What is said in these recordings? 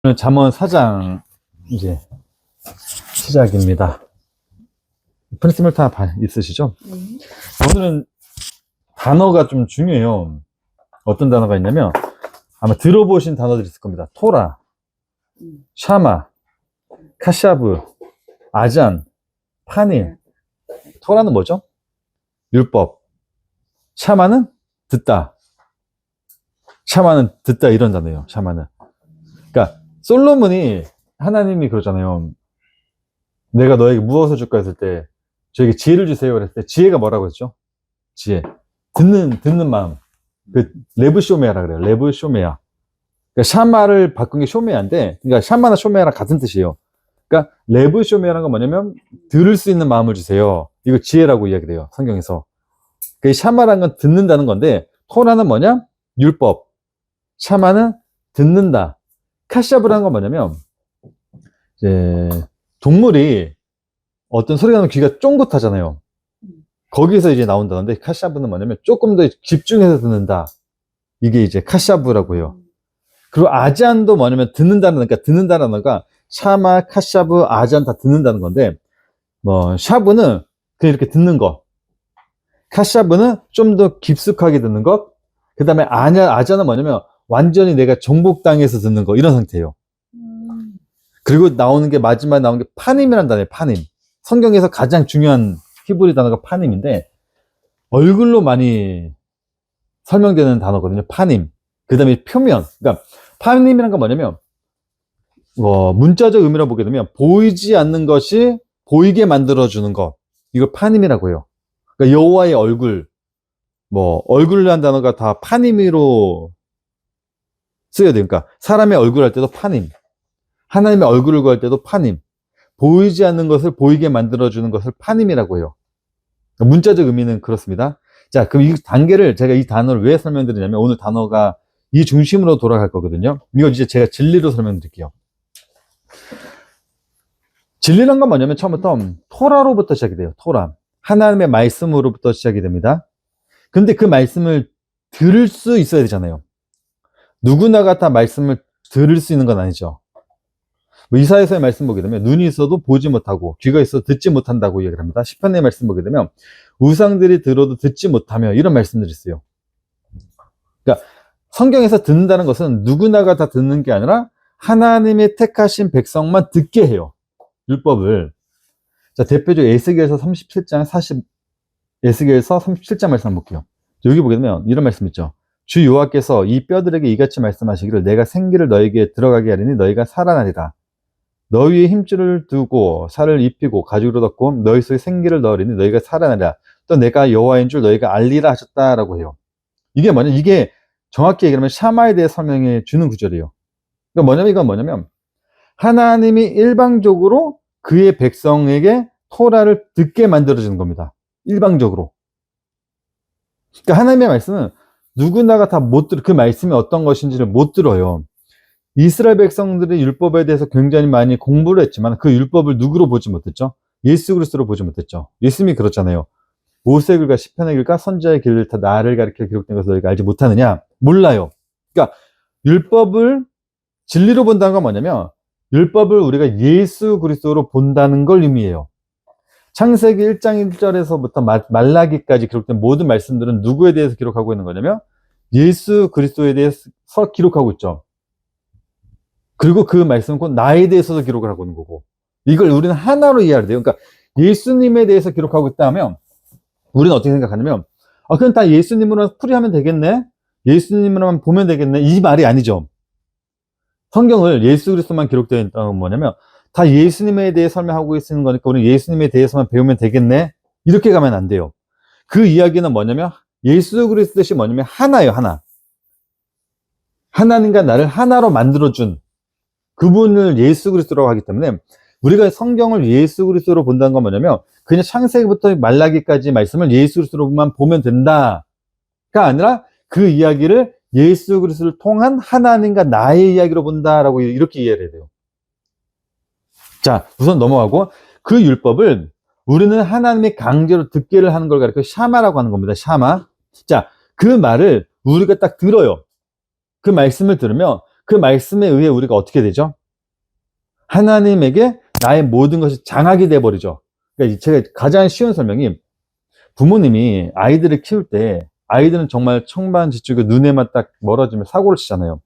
오늘 잠언 4장 이제 시작입니다. 프린시플 다 있으시죠? 오늘은 단어가 좀 중요해요. 어떤 단어가 있냐면 아마 들어보신 단어들이 있을 겁니다. 토라, 샤마, 카샤브, 아잔, 파닐. 토라는 뭐죠? 율법. 샤마는 듣다. 샤마는 듣다 이런 단어예요. 샤마는. 그러니까 솔로몬이 하나님이 그러잖아요. 내가 너에게 무엇을 줄까 했을 때 저에게 지혜를 주세요 그랬을 때 지혜가 뭐라고 했죠? 지혜. 듣는 마음. 그 레브쇼메아라 그래요. 레브쇼메아. 그러니까 샤마를 바꾼 게 쇼메아인데, 그러니까 샤마나 쇼메아랑 같은 뜻이에요. 그러니까 레브쇼메아라는 건 뭐냐면 들을 수 있는 마음을 주세요. 이거 지혜라고 이야기를 해요. 성경에서. 그 샤마라는 건 듣는다는 건데, 토라는 뭐냐? 율법. 샤마는 듣는다. 카샤브라는 건 뭐냐면 이제 동물이 어떤 소리가 나면 귀가 쫑긋하잖아요. 거기서 이제 나온다는데, 카샤브는 뭐냐면 조금 더 집중해서 듣는다. 이게 이제 카샤브라고 해요. 그리고 아잔도 뭐냐면 듣는다는, 그러니까 듣는다는 거가 샤마, 카샤브, 아잔 다 듣는다는 건데, 뭐 샤브는 그냥 이렇게 듣는 거, 카샤브는 좀 더 깊숙하게 듣는 것, 그 다음에 아잔은 뭐냐면 완전히 내가 정복당해서 듣는 거, 이런 상태예요. 그리고 나오는 게, 마지막에 나오는 게 파님이라는 단어예요. 파님. 성경에서 가장 중요한 히브리 단어가 파님인데, 얼굴로 많이 설명되는 단어거든요. 파님. 그 다음에 표면. 그러니까 파님이란 건 뭐냐면, 문자적 의미로 보게 되면 보이지 않는 것이 보이게 만들어주는 것. 이걸 파님이라고 해요. 그러니까 여호와의 얼굴, 얼굴이라는 단어가 다 파님으로 쓰여야 돼요. 그러니까 사람의 얼굴 할 때도 파님, 하나님의 얼굴을 구할 때도 파님, 보이지 않는 것을 보이게 만들어주는 것을 파님이라고 해요. 그러니까 문자적 의미는 그렇습니다. 자, 그럼 이 단계를, 제가 이 단어를 왜 설명드리냐면, 오늘 단어가 이 중심으로 돌아갈 거거든요. 이거 이제 제가 진리로 설명드릴게요. 진리란 건 뭐냐면 처음부터 토라로부터 시작이 돼요. 토라. 하나님의 말씀으로부터 시작이 됩니다. 근데 그 말씀을 들을 수 있어야 되잖아요. 누구나가 다 말씀을 들을 수 있는 건 아니죠. 이사야서의 말씀 보게 되면 눈이 있어도 보지 못하고 귀가 있어도 듣지 못한다고 얘기를 합니다. 시편의 말씀 보게 되면 우상들이 들어도 듣지 못하며, 이런 말씀들이 있어요. 그러니까 성경에서 듣는다는 것은 누구나가 다 듣는 게 아니라 하나님의 택하신 백성만 듣게 해요. 율법을. 자, 대표적으로 에스겔서 37장 에스겔서 37장 말씀 한번 볼게요. 여기 보게 되면 이런 말씀 있죠. 주 여호와께서 이 뼈들에게 이같이 말씀하시기를, 내가 생기를 너에게 들어가게 하리니 너희가 살아나리라. 너희의 힘줄을 두고 살을 입히고 가죽으로 덮고 너희 속에 생기를 넣으리니 너희가 살아나리라. 또 내가 여호와인 줄 너희가 알리라 하셨다라고 해요. 이게 뭐냐? 이게 정확히 얘기하면 샤마에 대해 설명해 주는 구절이에요. 그러니까 이건 뭐냐면 하나님이 일방적으로 그의 백성에게 토라를 듣게 만들어주는 겁니다. 일방적으로. 그러니까 하나님의 말씀은 누구나가 다 못 들어, 그 말씀이 어떤 것인지를 못 들어요. 이스라엘 백성들이 율법에 대해서 굉장히 많이 공부를 했지만 그 율법을 누구로 보지 못했죠? 예수 그리스도로 보지 못했죠. 예수님이 그렇잖아요. 모세의 글과 시편의 글과 선지자의 길을 다 나를 가리켜 기록된 것을 너희가 알지 못하느냐? 몰라요. 그러니까 율법을 진리로 본다는 건 뭐냐면 율법을 우리가 예수 그리스도로 본다는 걸 의미해요. 창세기 1장 1절에서부터 말라기까지 기록된 모든 말씀들은 누구에 대해서 기록하고 있는 거냐면 예수 그리스도에 대해서 기록하고 있죠. 그리고 그 말씀은 곧 나에 대해서도 기록을 하고 있는 거고, 이걸 우리는 하나로 이해해야 돼요. 그러니까 예수님에 대해서 기록하고 있다 하면 우리는 어떻게 생각하냐면, 그럼 다 예수님으로 풀이하면 되겠네, 예수님으로만 보면 되겠네, 이 말이 아니죠. 성경을 예수 그리스도만 기록되어 있다는 건 뭐냐면 다 예수님에 대해 설명하고 있는 거니까 우리 예수님에 대해서만 배우면 되겠네, 이렇게 가면 안 돼요. 그 이야기는 뭐냐면 예수 그리스도시 뭐냐면 하나예요. 하나. 하나님과 나를 하나로 만들어준 그분을 예수 그리스도라고 하기 때문에 우리가 성경을 예수 그리스도로 본다는 건 뭐냐면 그냥 창세기부터 말라기까지 말씀을 예수 그리스도로만 보면 된다가 아니라 그 이야기를 예수 그리스도를 통한 하나님과 나의 이야기로 본다라고 이렇게 이해를 해야 돼요. 자, 우선 넘어가고, 그 율법을 우리는 하나님의 강제로 듣기를 하는 걸 가리켜 샤마라고 하는 겁니다. 샤마. 자, 그 말을 우리가 딱 들어요. 그 말씀을 들으면 그 말씀에 의해 우리가 어떻게 되죠? 하나님에게 나의 모든 것이 장악이 돼버리죠. 그러니까 제가 가장 쉬운 설명이, 부모님이 아이들을 키울 때 아이들은 정말 청반지축에 눈에만 딱 멀어지면 사고를 치잖아요.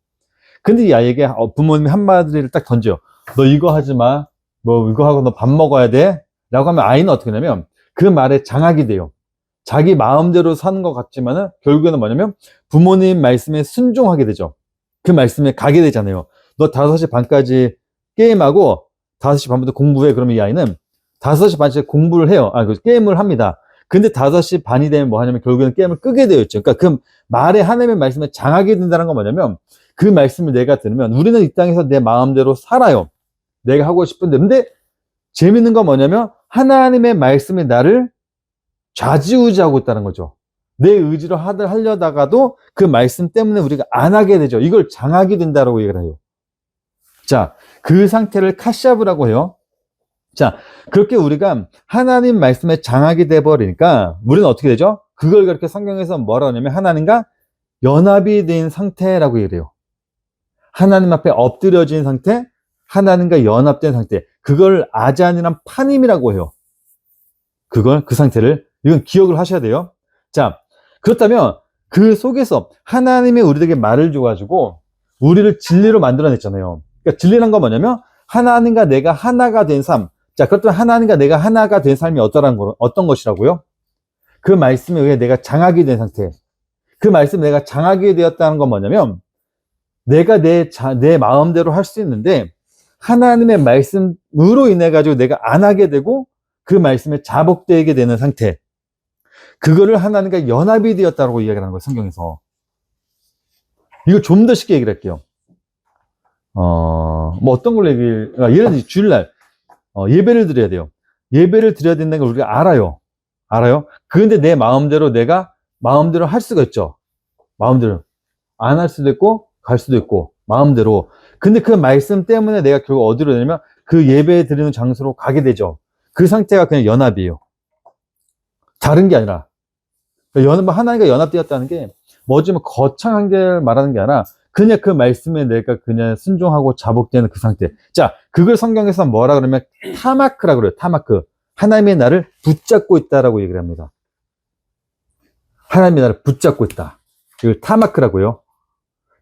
근데 이 아이에게 부모님이 한마디를 딱 던져요. 너 이거 하지 마. 뭐 이거 하고 너 밥 먹어야 돼. 라고 하면 아이는 어떻게 되냐면 그 말에 장악이 돼요. 자기 마음대로 사는 것 같지만은 결국에는 뭐냐면 부모님 말씀에 순종하게 되죠. 그 말씀에 가게 되잖아요. 너 5시 반까지 게임하고 5시 반부터 공부해. 그러면 이 아이는 5시 반까지 공부를 해요. 게임을 합니다. 근데 5시 반이 되면 뭐 하냐면 결국에는 게임을 끄게 되어 있죠. 그러니까 그 말에, 하나님의 말씀에 장하게 된다는 건 뭐냐면 그 말씀을 내가 들으면 우리는 이 땅에서 내 마음대로 살아요. 내가 하고 싶은데. 근데 재밌는 건 뭐냐면 하나님의 말씀이 나를 좌지우지하고 있다는 거죠. 내 의지로 하려다가도 그 말씀 때문에 우리가 안 하게 되죠. 이걸 장하게 된다고 얘기를 해요. 자, 그 상태를 카샤브라고 해요. 자, 그렇게 우리가 하나님 말씀에 장하게 돼버리니까 우리는 어떻게 되죠? 그걸 그렇게 성경에서 뭐라고 하냐면 하나님과 연합이 된 상태라고 얘기해요. 하나님 앞에 엎드려진 상태, 하나님과 연합된 상태, 그걸 아잔이란 파님이라고 해요. 그 상태를, 이건 기억을 하셔야 돼요. 자, 그렇다면 그 속에서 하나님이 우리에게 말을 줘가지고 우리를 진리로 만들어냈잖아요. 그러니까 진리란 건 뭐냐면 하나님과 내가 하나가 된 삶. 자, 그렇다면 하나님과 내가 하나가 된 삶이 어떤 것이라고요? 그 말씀에 의해 내가 장하게 된 상태. 그 말씀에 내가 장하게 되었다는 건 뭐냐면 내가 내 마음대로 할 수 있는데 하나님의 말씀으로 인해 가지고 내가 안 하게 되고 그 말씀에 자복되게 되는 상태. 그거를 하나님과 연합이 되었다고 이야기하는 거예요, 성경에서. 이거 좀 더 쉽게 얘기를 할게요. 뭐 어떤 걸로 예를 들어 주일날 예배를 드려야 돼요. 예배를 드려야 된다는 걸 우리가 알아요. 그런데 내 마음대로 내가 마음대로 할 수가 있죠. 마음대로 안 할 수도 있고 갈 수도 있고 마음대로. 근데 그 말씀 때문에 내가 결국 어디로 되냐면 그 예배 드리는 장소로 가게 되죠. 그 상태가 그냥 연합이에요. 다른 게 아니라 하나님과 연합되었다는 게 뭐지만 거창한 게 말하는 게 아니라 그냥 그 말씀에 내가 그냥 순종하고 자복되는 그 상태. 자, 그걸 성경에서 뭐라 그러면 타마크라 그래요. 타마크. 하나님의 나를 붙잡고 있다라고 얘기를 합니다. 하나님의 나를 붙잡고 있다. 이걸 타마크라고요.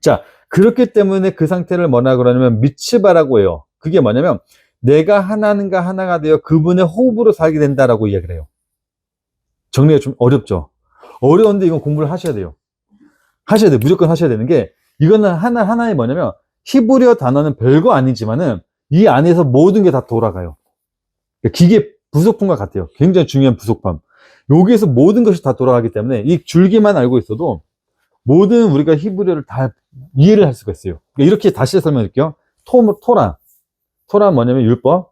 자, 그렇기 때문에 그 상태를 뭐라 그러냐면 미츠바라고 해요. 그게 뭐냐면 내가 하나님과 하나가 되어 그분의 호흡으로 살게 된다라고 이야기를 해요. 정리가 좀 어렵죠. 어려운데 이건 공부를 하셔야 돼요. 무조건 하셔야 되는 게, 이거는 하나의 뭐냐면 히브리어 단어는 별거 아니지만은 이 안에서 모든 게 다 돌아가요. 기계 부속품과 같아요. 굉장히 중요한 부속품. 여기에서 모든 것이 다 돌아가기 때문에 이 줄기만 알고 있어도 모든 우리가 히브리어를 다 이해를 할 수가 있어요. 이렇게 다시 설명드릴게요. 토라는 뭐냐면 율법.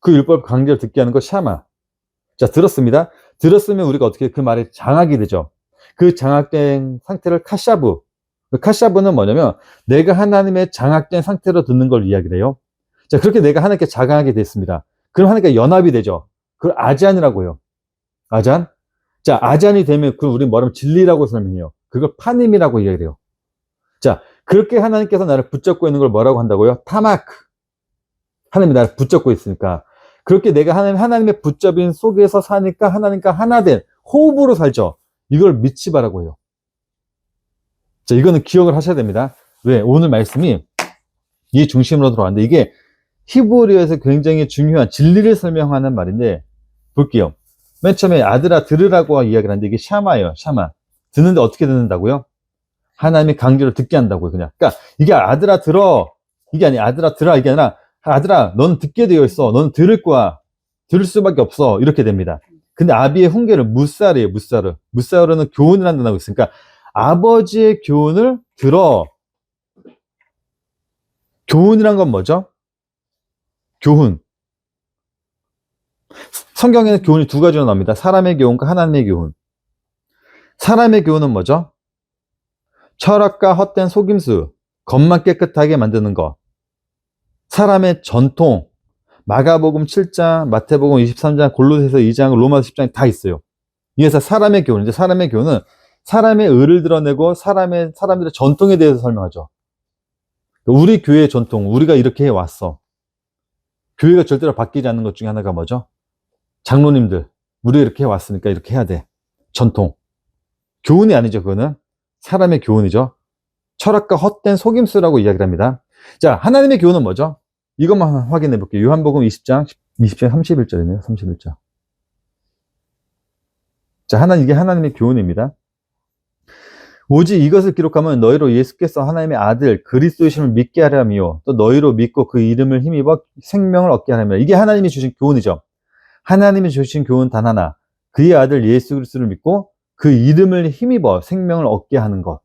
그 율법 강제로 듣게 하는 거 샤마. 자, 들었습니다. 들었으면 우리가 어떻게 그 말에 장악이 되죠. 그 장악된 상태를 카샤브. 카샤브는 뭐냐면 내가 하나님의 장악된 상태로 듣는 걸 이야기를 해요. 자, 그렇게 내가 하나님께 자강하게 됐습니다. 그럼 하나님께 연합이 되죠. 그걸 아잔이라고 해요. 아잔. 자, 아잔이 되면 그걸 우리 뭐라면 진리라고 설명해요. 그걸 파님이라고 이야기를 해요. 자, 그렇게 하나님께서 나를 붙잡고 있는 걸 뭐라고 한다고요? 타마크. 하나님이 나를 붙잡고 있으니까. 그렇게 내가 하나님의 붙잡인 속에서 사니까 하나님과 하나 된 호흡으로 살죠. 이걸 미치바라고 해요. 자, 이거는 기억을 하셔야 됩니다. 왜? 오늘 말씀이 이 중심으로 들어왔는데 이게 히브리어에서 굉장히 중요한 진리를 설명하는 말인데 볼게요. 맨 처음에 아들아 들으라고 이야기를 하는데 이게 샤마예요. 샤마. 듣는데 어떻게 듣는다고요? 하나님이 강제로 듣게 한다고요. 그냥. 그러니까 이게 아들아 들어. 이게 아니 아들아 들어. 이게 아니라 아들아 너는 듣게 되어 있어. 너는 들을 거야. 들을 수밖에 없어. 이렇게 됩니다. 근데 아비의 훈계를 무사르예요. 무사르. 무사르는 교훈이라는 단어가 있으니까 아버지의 교훈을 들어. 교훈이란 건 뭐죠? 교훈. 성경에는 교훈이 두 가지로 나옵니다. 사람의 교훈과 하나님의 교훈. 사람의 교훈은 뭐죠? 철학과 헛된 속임수, 겉만 깨끗하게 만드는 것. 사람의 전통, 마가복음 7장, 마태복음 23장, 골로새서 2장, 로마서 10장 다 있어요. 이래서 사람의 교훈. 이제 사람의 교훈은 사람의 의를 드러내고 사람들의 전통에 대해서 설명하죠. 우리 교회의 전통, 우리가 이렇게 해왔어. 교회가 절대로 바뀌지 않는 것 중에 하나가 뭐죠? 장로님들, 우리가 이렇게 해왔으니까 이렇게 해야 돼. 전통. 교훈이 아니죠, 그거는. 사람의 교훈이죠. 철학과 헛된 속임수라고 이야기를 합니다. 자, 하나님의 교훈은 뭐죠? 이것만 확인해 볼게요. 요한복음 20장 31절이네요. 31절. 자, 이게 하나님의 교훈입니다. 오직 이것을 기록하면 너희로 예수께서 하나님의 아들 그리스도이심을 믿게 하려 함이요 또 너희로 믿고 그 이름을 힘입어 생명을 얻게 하려 함이라. 이게 하나님이 주신 교훈이죠. 하나님이 주신 교훈 단 하나. 그의 아들 예수 그리스도를 믿고 그 이름을 힘입어 생명을 얻게 하는 것.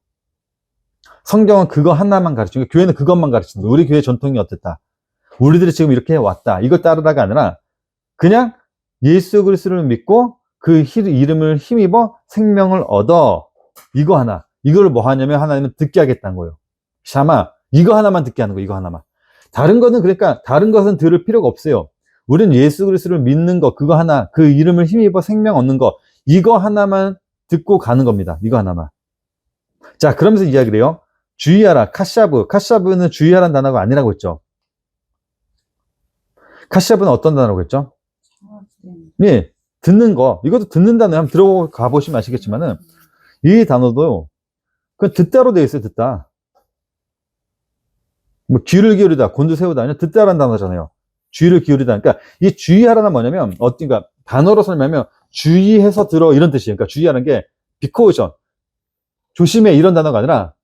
성경은 그거 하나만 가르치고 교회는 그것만 가르치는 거예요. 우리 교회 전통이 어땠다. 우리들이 지금 이렇게 해왔다. 이거 따르다가 아니라 그냥 예수 그리스도를 믿고 그 이름을 힘입어 생명을 얻어. 이거 하나. 이걸 뭐 하냐면 하나님은 듣게 하겠다는 거예요. 샤마. 이거 하나만 듣게 하는 거예요. 이거 하나만. 다른 거는 그러니까 다른 것은 들을 필요가 없어요. 우리는 예수 그리스도를 믿는 거 그거 하나. 그 이름을 힘입어 생명 얻는 거. 이거 하나만 듣고 가는 겁니다. 이거 하나만. 자, 그러면서 이야기를 해요. 주의하라. 카샤브. 카샤브는 주의하라는 단어가 아니라고 했죠. 카샤브는 어떤 단어라고 했죠? 예, 듣는 거. 이것도 듣는 단어 한번 들어가 보시면 아시겠지만은 이 단어도 그 듣다로 되어 있어요. 듣다. 뭐 귀를 기울이다, 곤두세우다 아니라 듣다라는 단어잖아요. 주의를 기울이다. 그러니까 이 주의하라는 뭐냐면 그러니까 단어로 설명하면 주의해서 들어 이런 뜻이에요. 그러니까 주의하는 게 비코우션. 조심해 이런 단어가 아니라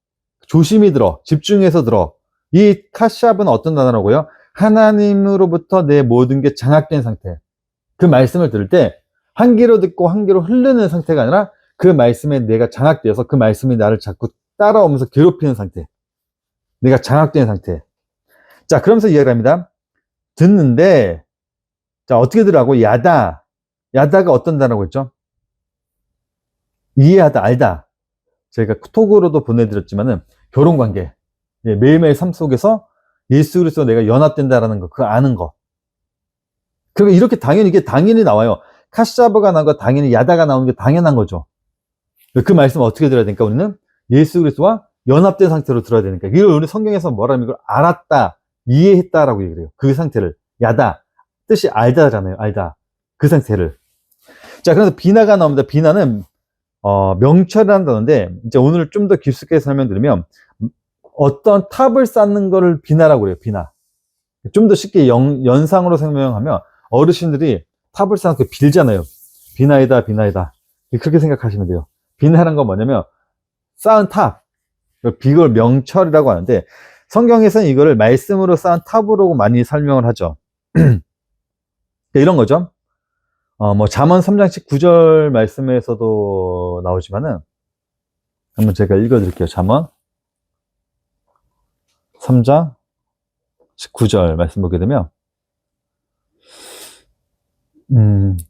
조심히 들어, 집중해서 들어. 이 카샵은 어떤 단어라고요? 하나님으로부터 내 모든 게 장악된 상태. 그 말씀을 들을 때 한 귀로 듣고 한 귀로 흐르는 상태가 아니라 그 말씀에 내가 장악되어서 그 말씀이 나를 자꾸 따라오면서 괴롭히는 상태. 내가 장악된 상태. 자, 그러면서 이야기를 합니다. 듣는데, 자, 어떻게 들으라고? 야다. 야다가 어떤 단어라고 했죠? 이해하다, 알다. 제가 톡으로도 보내드렸지만은 결혼관계. 예, 매일매일 삶 속에서 예수 그리스도와 내가 연합된다라는 거, 그거 아는 거. 그리고 이렇게 당연히, 이게 당연히 나와요. 카샤브가 나오고 당연히 야다가 나오는 게 당연한 거죠. 그 말씀을 어떻게 들어야 되니까 우리는 예수 그리스도와 연합된 상태로 들어야 되니까. 이걸 우리 성경에서 뭐라면 이걸 알았다, 이해했다라고 얘기를 해요. 그 상태를. 야다. 뜻이 알다잖아요. 알다. 그 상태를. 자, 그래서 비나가 나옵니다. 비나는, 명철이라는 단어인데, 이제 오늘 좀 더 깊숙이 설명드리면, 어떤 탑을 쌓는 거를 비나라고 그래요. 비나. 좀 더 쉽게 연상으로 설명하면, 어르신들이 탑을 쌓는 거 빌잖아요. 비나이다, 비나이다. 그렇게 생각하시면 돼요. 비나라는 건 뭐냐면, 쌓은 탑. 이걸 명철이라고 하는데, 성경에서는 이거를 말씀으로 쌓은 탑으로 많이 설명을 하죠. 이런 거죠. 뭐, 잠언 3장 19절 말씀에서도 나오지만은, 한번 제가 읽어드릴게요. 잠언 3장 19절 말씀 보게 되면,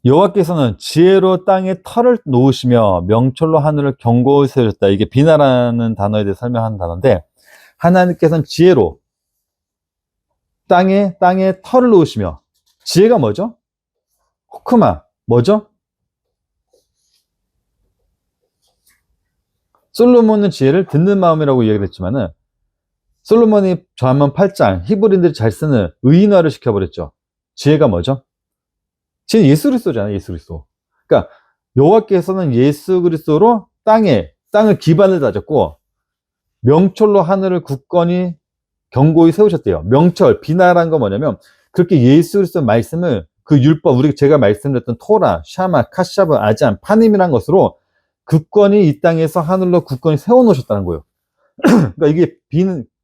여호와께서는 지혜로 땅에 터를 놓으시며 명철로 하늘을 견고히 세우셨다. 이게 비나라는 단어에 대해 설명하는 단어인데, 하나님께서는 지혜로 땅에 터를 놓으시며, 지혜가 뭐죠? 호크마 뭐죠? 솔로몬은 지혜를 듣는 마음이라고 이야기를 했지만은 솔로몬이 잠언 8장 히브리인들이 잘 쓰는 의인화를 시켜버렸죠. 지혜가 뭐죠? 지혜는 예수 그리스도잖아요. 예수 그리스도. 그러니까 여호와께서는 예수 그리스도로 땅을 기반을 다졌고 명철로 하늘을 굳건히 견고히 세우셨대요. 명철, 비나라는 건 뭐냐면 그렇게 예수 그리스도 말씀을 그 율법, 제가 말씀드렸던 토라, 샤마, 카샤브, 아잔, 파님이라는 것으로 굳건히 이 땅에서 하늘로 굳건히 세워놓으셨다는 거예요. 그러니까 이게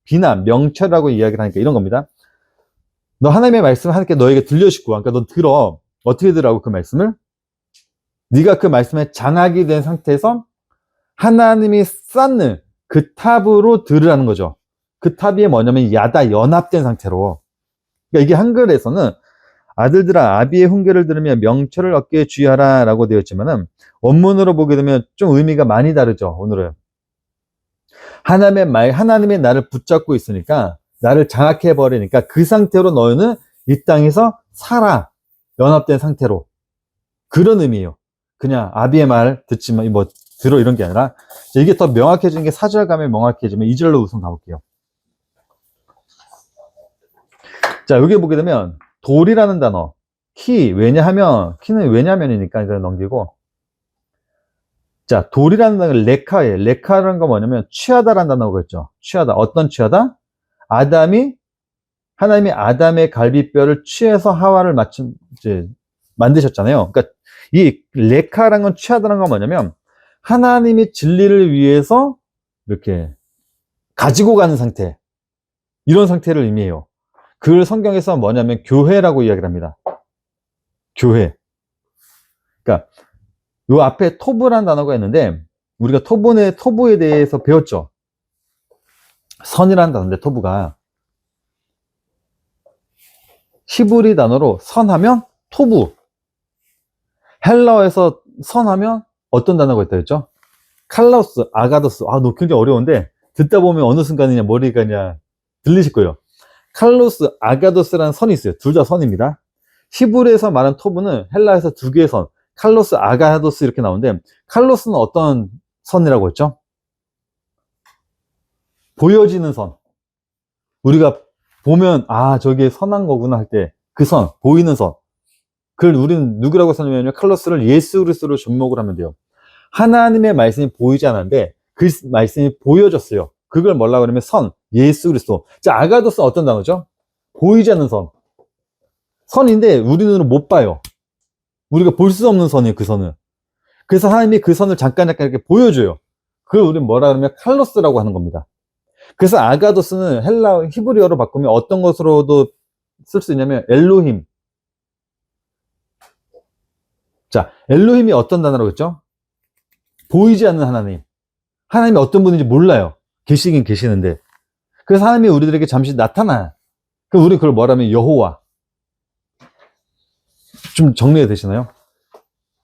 비나, 명철이라고 이야기를 하니까 이런 겁니다. 너 하나님의 말씀을 하나님께 너에게 들려주고, 그러니까 너 들어. 어떻게 들으라고 그 말씀을? 네가 그 말씀에 장악이 된 상태에서 하나님이 쌓는 그 탑으로 들으라는 거죠. 그 탑이 뭐냐면 야다, 연합된 상태로. 그러니까 이게 한글에서는 아들들아 아비의 훈계를 들으며 명철을 얻게 주의하라 라고 되어 있지만은 원문으로 보게 되면 좀 의미가 많이 다르죠. 오늘은 하나님의 나를 붙잡고 있으니까 나를 장악해 버리니까 그 상태로 너희는 이 땅에서 살아. 연합된 상태로. 그런 의미예요. 그냥 아비의 말 듣지만 뭐 들어 이런 게 아니라 이게 더 명확해지는 게 4절 가면 명확해지면 2절로 우선 가볼게요. 자, 여기 보게 되면 돌이라는 단어, 키, 왜냐하면, 키는 왜냐면이니까 이걸 넘기고. 자, 돌이라는 단어가 레카예요. 레카라는 건 뭐냐면 취하다라는 단어가 있죠. 취하다. 어떤 취하다? 하나님이 아담의 갈비뼈를 취해서 하와를 만드셨잖아요. 그러니까 이 레카라는 건 취하다는 건 뭐냐면 하나님이 진리를 위해서 이렇게 가지고 가는 상태. 이런 상태를 의미해요. 그걸 성경에서 뭐냐면 교회라고 이야기를 합니다. 교회. 그러니까 요 앞에 토부라는 단어가 있는데 우리가 토부에 대해서 배웠죠. 선이라는 단어인데 토부가 히브리 단어로 선하면 토부. 헬라어에서 선하면 어떤 단어가 있다 했죠? 칼라우스, 아가도스. 너 굉장히 어려운데 듣다 보면 어느 순간이냐 머리가 그냥 들리실 거예요. 칼로스, 아가도스라는 선이 있어요. 둘 다 선입니다. 히브리에서 말하는 토부는 헬라에서 두 개의 선, 칼로스, 아가도스 이렇게 나오는데 칼로스는 어떤 선이라고 했죠? 보여지는 선. 우리가 보면 저게 선한 거구나 할 때 그 선, 보이는 선. 그걸 우리는 누구라고 쓰냐면 칼로스를 예수 그리스도로 접목을 하면 돼요. 하나님의 말씀이 보이지 않았는데 그 말씀이 보여졌어요. 그걸 뭐라고 그러면 선, 예수 그리스도. 자, 아가도스는 어떤 단어죠? 보이지 않는 선. 선인데 우리 눈으로 못 봐요. 우리가 볼 수 없는 선이에요, 그 선은. 그래서 하나님이 그 선을 잠깐 이렇게 보여줘요. 그걸 우리는 뭐라 그러면 칼로스라고 하는 겁니다. 그래서 아가도스는 히브리어로 바꾸면 어떤 것으로도 쓸 수 있냐면 엘로힘. 자, 엘로힘이 어떤 단어라고 했죠? 보이지 않는 하나님. 하나님이 어떤 분인지 몰라요. 계시긴 계시는데. 그래서 하나님이 우리들에게 잠시 나타나. 그럼 우리 그걸 뭐라면 여호와. 좀 정리가 되시나요?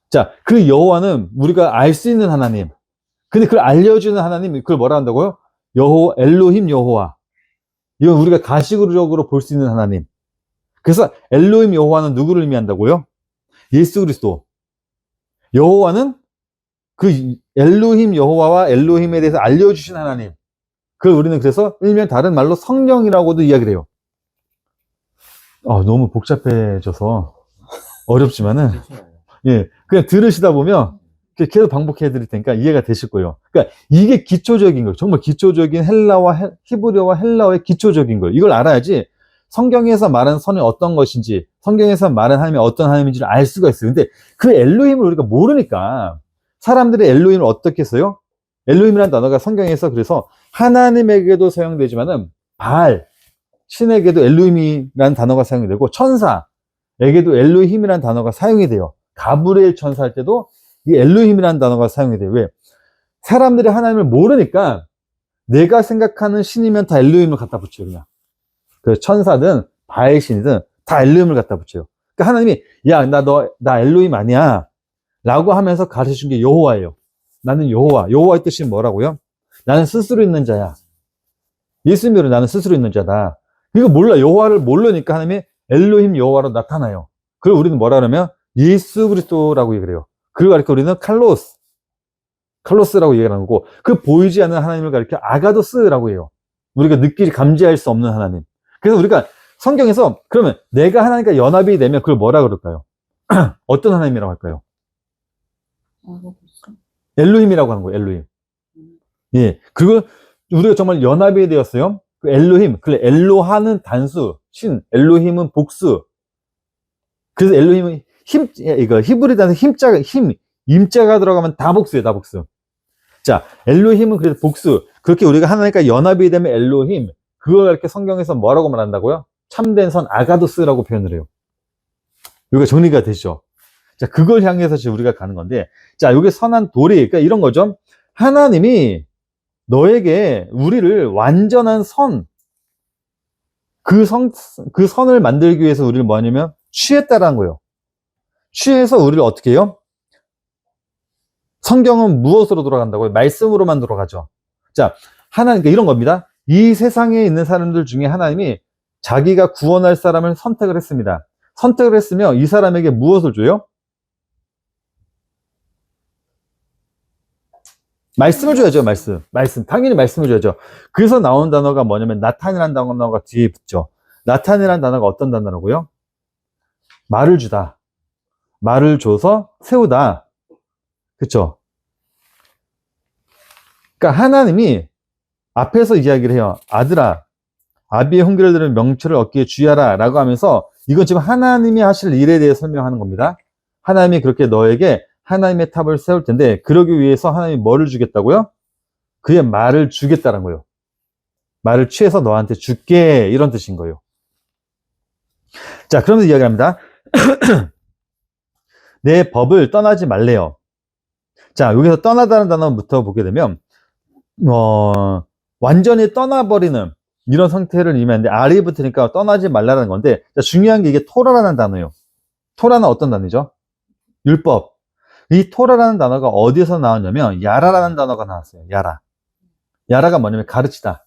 자, 그 여호와는 우리가 알 수 있는 하나님. 근데 그걸 알려주는 하나님, 그걸 뭐라 한다고요? 엘로힘 여호와. 이건 우리가 가시적으로 볼 수 있는 하나님. 그래서 엘로힘 여호와는 누구를 의미한다고요? 예수 그리스도. 여호와는 그 엘로힘 여호와와 엘로힘에 대해서 알려주신 하나님. 그걸 우리는 그래서 일면 다른 말로 성령이라고도 이야기를 해요. 너무 복잡해져서 어렵지만은 예, 그냥 들으시다 보면 계속 반복해 드릴 테니까 이해가 되실 거예요. 그러니까 이게 기초적인 거예요. 정말 기초적인 히브리어와 헬라어의 기초적인 거예요. 이걸 알아야지 성경에서 말하는 선이 어떤 것인지, 성경에서 말하는 하나님이 어떤 하나님인지를 알 수가 있어요. 근데 그 엘로힘을 우리가 모르니까 사람들이 엘로힘을 어떻게 써요? 엘로힘이라는 단어가 성경에서 그래서 하나님에게도 사용되지만은 신에게도 엘로힘이라는 단어가 사용이 되고 천사에게도 엘로힘이라는 단어가 사용이 돼요. 가브리엘 천사 할 때도 이 엘로힘이라는 단어가 사용이 돼요. 왜? 사람들이 하나님을 모르니까 내가 생각하는 신이면 다 엘로힘을 갖다 붙여요. 그냥. 그 천사든 바알 신이든 다 엘로힘을 갖다 붙여요. 그러니까 하나님이 나 엘로힘 아니야 라고 하면서 가르쳐준 게 여호와예요. 나는 여호와의 뜻이 뭐라고요? 나는 스스로 있는 자야. 예수님으로 나는 스스로 있는 자다. 이거 몰라. 여호와를 모르니까 하나님이 엘로힘 여호와로 나타나요. 그걸 우리는 뭐라 그러면 예수 그리스도라고 얘기를 해요. 그걸 가리켜 우리는 칼로스라고 얘기하는 거고, 그 보이지 않는 하나님을 가리켜 아가도스라고 해요. 우리가 감지할 수 없는 하나님. 그래서 우리가 성경에서 그러면 내가 하나님과 연합이 되면 그걸 뭐라 그럴까요? 어떤 하나님이라고 할까요? 엘로힘이라고 하는 거예요. 엘로힘. 예, 그리고 우리가 정말 연합이 되었어요. 그 엘로힘, 엘로하는 단수, 신, 엘로힘은 복수. 그래서 엘로힘은 히브리 단어 임자가 들어가면 다 복수예요, 다 복수. 자, 엘로힘은 그래서 복수. 그렇게 우리가 하나님과 연합이 되면 엘로힘. 그걸 이렇게 성경에서 뭐라고 말한다고요? 참된 선 아가도스라고 표현을 해요. 여기가 정리가 되시죠? 자, 그걸 향해서 지금 우리가 가는 건데, 자, 여기 선한 도리, 그러니까 이런 거죠. 하나님이 너에게 우리를 완전한 그 선을 만들기 위해서 우리를 뭐냐면 취했다라는 거예요. 취해서 우리를 어떻게 해요? 성경은 무엇으로 돌아간다고요? 말씀으로만 돌아가죠. 자, 그러니까 이런 겁니다. 이 세상에 있는 사람들 중에 하나님이 자기가 구원할 사람을 선택을 했습니다. 선택을 했으며 이 사람에게 무엇을 줘요? 말씀을 줘야죠. 말씀. 당연히 말씀을 줘야죠. 그래서 나온 단어가 뭐냐면 나탄이라는 단어가 뒤에 붙죠. 나타내라는 단어가 어떤 단어라고요? 말을 주다. 말을 줘서 세우다. 그쵸? 그러니까 하나님이 앞에서 이야기를 해요. 아들아, 아비의 훈계를 들은 명철을 얻기에 주의하라 라고 하면서 이건 지금 하나님이 하실 일에 대해 설명하는 겁니다. 하나님이 그렇게 너에게 하나님의 탑을 세울 텐데 그러기 위해서 하나님이 뭐를 주겠다고요? 그의 말을 주겠다는 거예요. 말을 취해서 너한테 줄게 이런 뜻인 거예요. 자, 그러면서 이야기합니다. 내 법을 떠나지 말래요. 자, 여기서 떠나다는 단어부터 보게 되면 완전히 떠나버리는 이런 상태를 의미하는데 R이 붙으니까 떠나지 말라는 건데, 자, 중요한 게 이게 토라라는 단어예요. 토라는 어떤 단어죠? 율법. 이 토라라는 단어가 어디서 나왔냐면 야라라는 단어가 나왔어요. 야라. 야라가 뭐냐면 가르치다.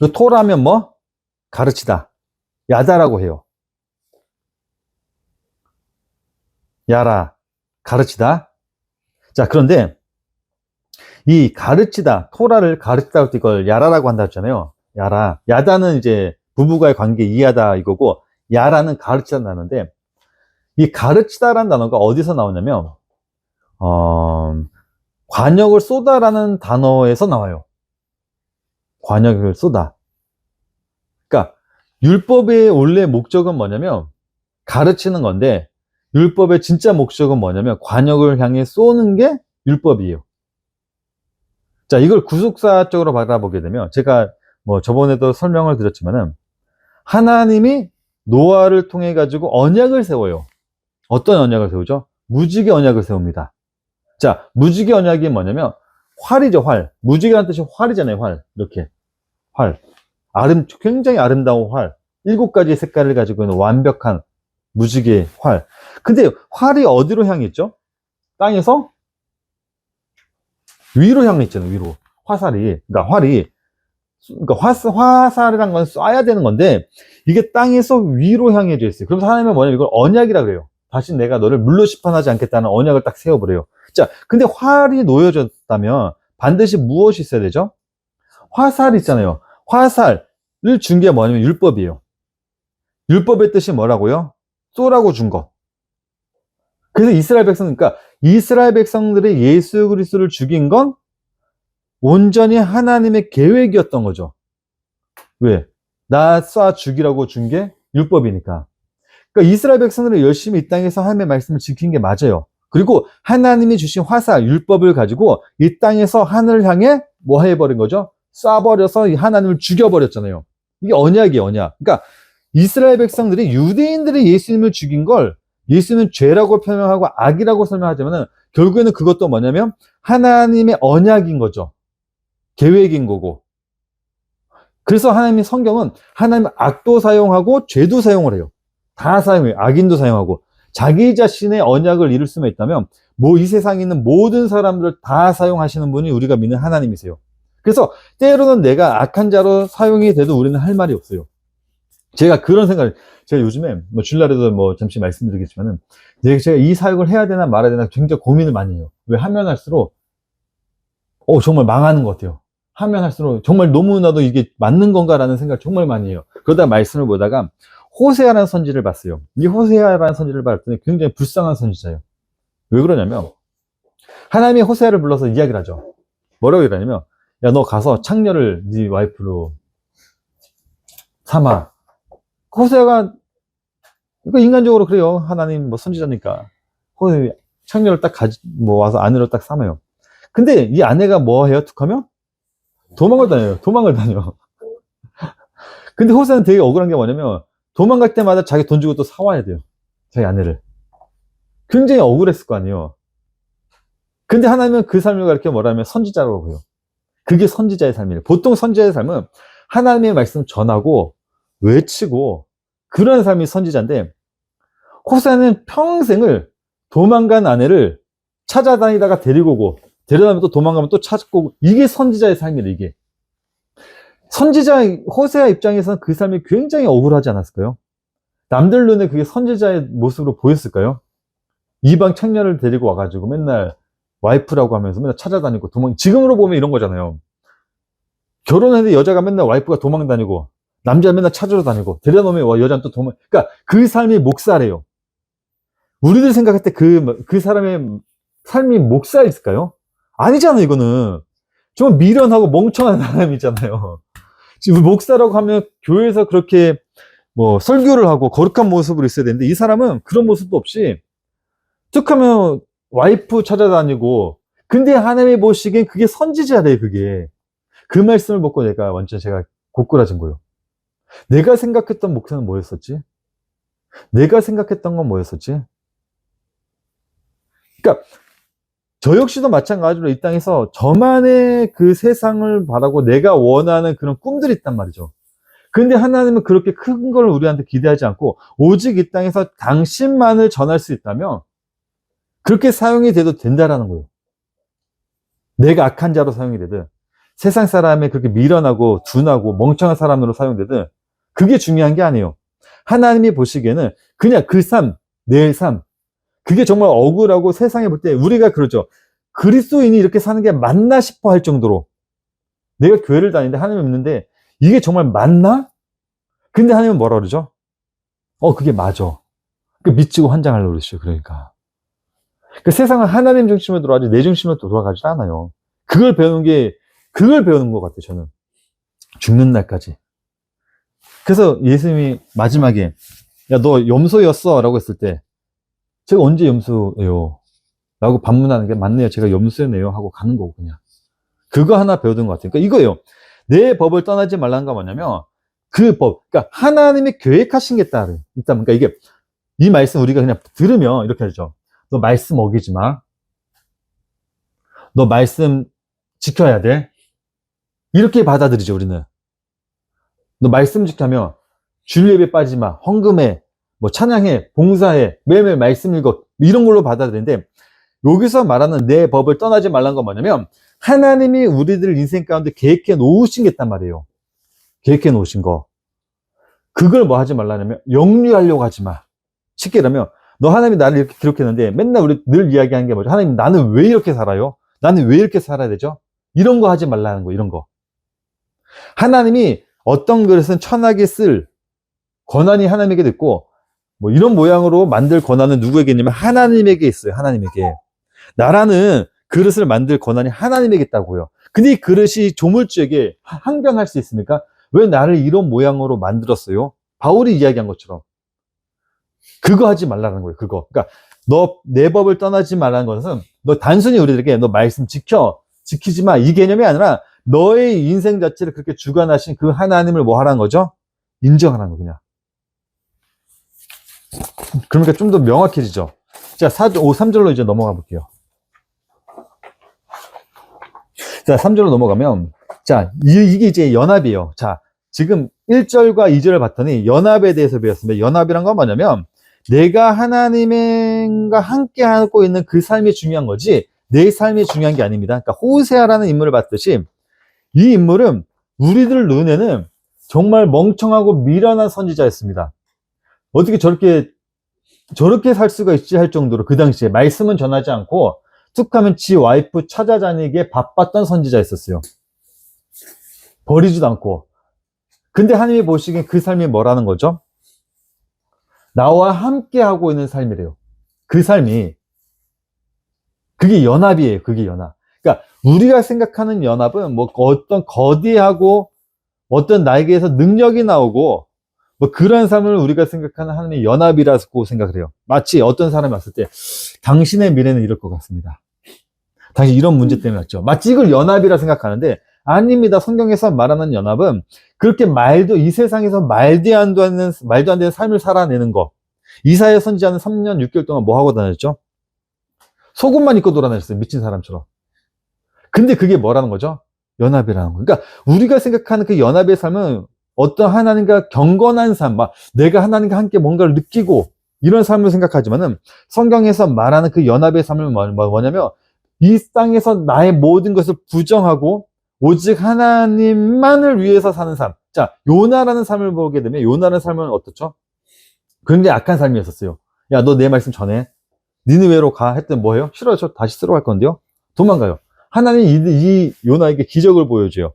그 토라면 뭐? 가르치다. 야다라고 해요. 야라. 가르치다. 자, 그런데 이 가르치다, 토라를 가르치다 할 때 이걸 야라라고 한다 했잖아요. 야라. 야다는 이제 부부와의 관계 이해하다 이거고, 야라는 가르치다는 단어인데, 이 가르치다라는 단어가 어디서 나오냐면, 관역을 쏟아라는 단어에서 나와요. 관역을 쏟아. 그러니까, 율법의 원래 목적은 뭐냐면, 가르치는 건데, 율법의 진짜 목적은 뭐냐면, 관역을 향해 쏘는 게 율법이에요. 자, 이걸 구속사적으로 바라보게 되면, 제가 뭐 저번에도 설명을 드렸지만은, 하나님이 노아를 통해 가지고 언약을 세워요. 어떤 언약을 세우죠? 무지개 언약을 세웁니다. 자, 무지개 언약이 뭐냐면 활이죠, 활. 무지개라는 뜻이 활이잖아요, 활. 이렇게 활. 굉장히 아름다운 활. 7가지 색깔을 가지고 있는 완벽한 무지개 활. 근데 활이 어디로 향해 있죠? 땅에서 위로 향해 있잖아요, 위로. 화살이. 그러니까 활이. 그러니까 화살이란 건 쏴야 되는 건데, 이게 땅에서 위로 향해져 있어요. 그래서 하나님은 뭐냐면 이걸 언약이라 그래요. 다시 내가 너를 물로 심판하지 않겠다는 언약을 딱 세워버려요. 자, 근데 활이 놓여졌다면 반드시 무엇이 있어야 되죠? 화살 있잖아요. 화살을 준 게 뭐냐면 율법이에요. 율법의 뜻이 뭐라고요? 쏘라고 준 거. 그래서 이스라엘 백성, 그러니까 이스라엘 백성들이 예수 그리스도를 죽인 건 온전히 하나님의 계획이었던 거죠. 왜? 나 쏴 죽이라고 준 게 율법이니까. 그러니까 이스라엘 백성들은 열심히 이 땅에서 하나님의 말씀을 지킨 게 맞아요. 그리고 하나님이 주신 화살, 율법을 가지고 이 땅에서 하늘을 향해 뭐 해버린 거죠? 쏴버려서 하나님을 죽여버렸잖아요. 이게 언약이에요, 언약. 그러니까 이스라엘 백성들이 유대인들이 예수님을 죽인 걸 예수님은 죄라고 표현하고 악이라고 설명하지만은 결국에는 그것도 뭐냐면 하나님의 언약인 거죠. 계획인 거고. 그래서 하나님의 성경은 하나님 악도 사용하고 죄도 사용을 해요. 다 사용해요. 악인도 사용하고. 자기 자신의 언약을 이룰 수만 있다면 뭐 이 세상에 있는 모든 사람들을 다 사용하시는 분이 우리가 믿는 하나님이세요. 그래서 때로는 내가 악한 자로 사용이 돼도 우리는 할 말이 없어요. 제가 그런 생각을, 제가 요즘에 뭐 주일날에도 뭐 잠시 말씀드리겠지만은 제가 이 사역을 해야 되나 말아야 되나 굉장히 고민을 많이 해요. 왜 하면 할수록 정말 망하는 것 같아요. 하면 할수록 정말 너무나도 이게 맞는 건가라는 생각을 정말 많이 해요. 그러다 말씀을 보다가 호세아라는 선지를 봤어요. 이 호세아라는 선지를 봤더니 굉장히 불쌍한 선지자예요. 왜 그러냐면 하나님이 호세아를 불러서 이야기를 하죠. 뭐라고 이러냐면, 야, 너 가서 창녀를 네 와이프로 삼아. 호세아가 인간적으로 그래요. 하나님 뭐 선지자니까 창녀를 딱 와서 아내로 딱 삼아요. 근데 이 아내가 뭐 해요? 툭하면 도망을 다녀요. 도망을 다녀. 근데 호세아는 되게 억울한 게 뭐냐면 도망갈 때마다 자기 돈 주고 또 사와야 돼요. 자기 아내를. 굉장히 억울했을 거 아니에요. 근데 하나님은 그 삶을 가르쳐 뭐라면 선지자라고 해요. 그게 선지자의 삶이에요. 보통 선지자의 삶은 하나님의 말씀 전하고 외치고 그런 삶이 선지자인데, 호세아는 평생을 도망간 아내를 찾아다니다가 데리고 오고 데려다면 또 도망가면 또 찾고 오고, 이게 선지자의 삶이에요. 이게 선지자 호세아 입장에서는 그 삶이 굉장히 억울하지 않았을까요? 남들 눈에 그게 선지자의 모습으로 보였을까요? 이방 청년을 데리고 와가지고 맨날 와이프라고 하면서 맨날 찾아다니고 지금으로 보면 이런 거잖아요. 결혼했는데 여자가 맨날 와이프가 도망다니고 남자 맨날 찾으러 다니고, 데려놓으면 와, 여자는 또 도망, 그러니까 그 삶이 목사래요. 우리들 생각할 때 그 사람의 삶이 목사일까요? 아니잖아요, 이거는. 정말 미련하고 멍청한 사람이잖아요. 지금 목사라고 하면 교회에서 그렇게 뭐 설교를 하고 거룩한 모습으로 있어야 되는데, 이 사람은 그런 모습도 없이 툭 하면 와이프 찾아다니고, 근데 하나님이 보시기엔 그게 선지자래요, 그게. 그 말씀을 먹고 완전 제가 고꾸라진 거예요. 내가 생각했던 목사는 뭐였었지? 내가 생각했던 건 뭐였었지? 그러니까 저 역시도 마찬가지로 이 땅에서 저만의 그 세상을 바라고 내가 원하는 그런 꿈들이 있단 말이죠. 근데 하나님은 그렇게 큰 걸 우리한테 기대하지 않고, 오직 이 땅에서 당신만을 전할 수 있다면 그렇게 사용이 돼도 된다라는 거예요. 내가 악한 자로 사용이 되든, 세상 사람에 그렇게 미련하고 둔하고 멍청한 사람으로 사용되든, 그게 중요한 게 아니에요. 하나님이 보시기에는 그냥 그 삶, 내 삶, 그게 정말 억울하고, 세상에 볼 때 우리가 그러죠. 그리스도인이 이렇게 사는 게 맞나 싶어 할 정도로, 내가 교회를 다니는데 하나님을 믿는데 이게 정말 맞나? 근데 하나님은 뭐라 그러죠? 그게 맞아. 믿지고 환장하려고 그러시죠. 그러니까. 그 세상은 하나님 중심으로 돌아가지 내 중심으로 돌아가지 않아요. 그걸 배우는 것 같아요, 저는. 죽는 날까지. 그래서 예수님이 마지막에, 야, 너 염소였어? 라고 했을 때, 제가 언제 염소예요? 라고 반문하는 게, 맞네요. 제가 염소네요. 하고 가는 거고, 그냥. 그거 하나 배우는 것 같아요. 그러니까 이거예요. 내 법을 떠나지 말라는 건 뭐냐면, 그 법, 그러니까 하나님이 계획하신 게 있다. 그러니까 이게, 이 말씀 우리가 그냥 들으면 이렇게 하죠. 너 말씀 어기지 마. 너 말씀 지켜야 돼. 이렇게 받아들이죠, 우리는. 너 말씀 지키면 주일 예배 빠지지 마. 헌금해. 뭐 찬양해. 봉사해. 매일매일 말씀 읽어. 이런 걸로 받아들이는데, 여기서 말하는 내 법을 떠나지 말라는 건 뭐냐면, 하나님이 우리들 인생 가운데 계획해 놓으신 게 있단 말이에요. 계획해 놓으신 거. 그걸 뭐 하지 말라냐면, 영리하려고 하지 마. 쉽게 얘기하면, 너 하나님이 나를 이렇게 기록했는데, 맨날 우리 늘 이야기하는 게 뭐죠? 하나님, 나는 왜 이렇게 살아요? 나는 왜 이렇게 살아야 되죠? 이런 거 하지 말라는 거, 이런 거. 하나님이 어떤 그릇은 천하게 쓸 권한이 하나님에게 있고, 뭐 이런 모양으로 만들 권한은 누구에게 있냐면 하나님에게 있어요. 하나님에게. 나라는 그릇을 만들 권한이 하나님에게 있다고요. 근데 이 그릇이 조물주에게 항변할 수 있습니까? 왜 나를 이런 모양으로 만들었어요? 바울이 이야기한 것처럼. 그거 하지 말라는 거예요. 그거. 그러니까 너 내 법을 떠나지 말라는 것은, 너 단순히 우리들에게 너 말씀 지키지 마, 이 개념이 아니라 너의 인생 자체를 그렇게 주관하신 그 하나님을 뭐 하라는 거죠? 인정하라는 거, 그냥. 그러니까 좀 더 명확해지죠. 자, 3절로 이제 넘어가 볼게요. 자, 3절로 넘어가면, 자, 이게 이제 연합이에요. 자, 지금 1절과 2절을 봤더니 연합에 대해서 배웠습니다. 연합이란 건 뭐냐면, 내가 하나님과 함께 하고 있는 그 삶이 중요한 거지, 내 삶이 중요한 게 아닙니다. 그러니까 호세아라는 인물을 봤듯이, 이 인물은 우리들 눈에는 정말 멍청하고 미련한 선지자였습니다. 어떻게 저렇게 살 수가 있지 할 정도로 그 당시에 말씀은 전하지 않고 툭 하면 지 와이프 찾아다니기에 바빴던 선지자였었어요. 버리지도 않고. 근데 하나님이 보시기엔 그 삶이 뭐라는 거죠? 나와 함께 하고 있는 삶이래요. 그 삶이. 그게 연합이에요. 그게 연합. 그러니까 우리가 생각하는 연합은 뭐 어떤 거대하고 어떤 나에게서 능력이 나오고 뭐 그런 삶을 우리가 생각하는 하나님의 연합이라고 생각을 해요. 마치 어떤 사람이 왔을 때, 당신의 미래는 이럴 것 같습니다. 당신 이런 문제 때문에 왔죠. 마치 이걸 연합이라 생각하는데 아닙니다. 성경에서 말하는 연합은 그렇게 이 세상에서 말도 안 되는 삶을 살아내는 거. 이사야 선지자는 3년 6개월 동안 뭐 하고 다녔죠? 속옷만 입고 돌아다녔어요. 미친 사람처럼. 근데 그게 뭐라는 거죠? 연합이라는 거. 그러니까 우리가 생각하는 그 연합의 삶은 어떤 하나님과 경건한 삶, 내가 하나님과 함께 뭔가를 느끼고 이런 삶을 생각하지만은, 성경에서 말하는 그 연합의 삶은 뭐냐면, 이 땅에서 나의 모든 것을 부정하고 오직 하나님만을 위해서 사는 삶. 자, 요나라는 삶을 보게 되면, 요나라는 삶은 어떻죠? 굉장히 악한 삶이었었어요. 야, 너 내 말씀 전해. 니느웨로 가. 했더니 뭐예요? 싫어요. 저 다시 쓰러 갈 건데요. 도망가요. 하나님 이 요나에게 기적을 보여줘요.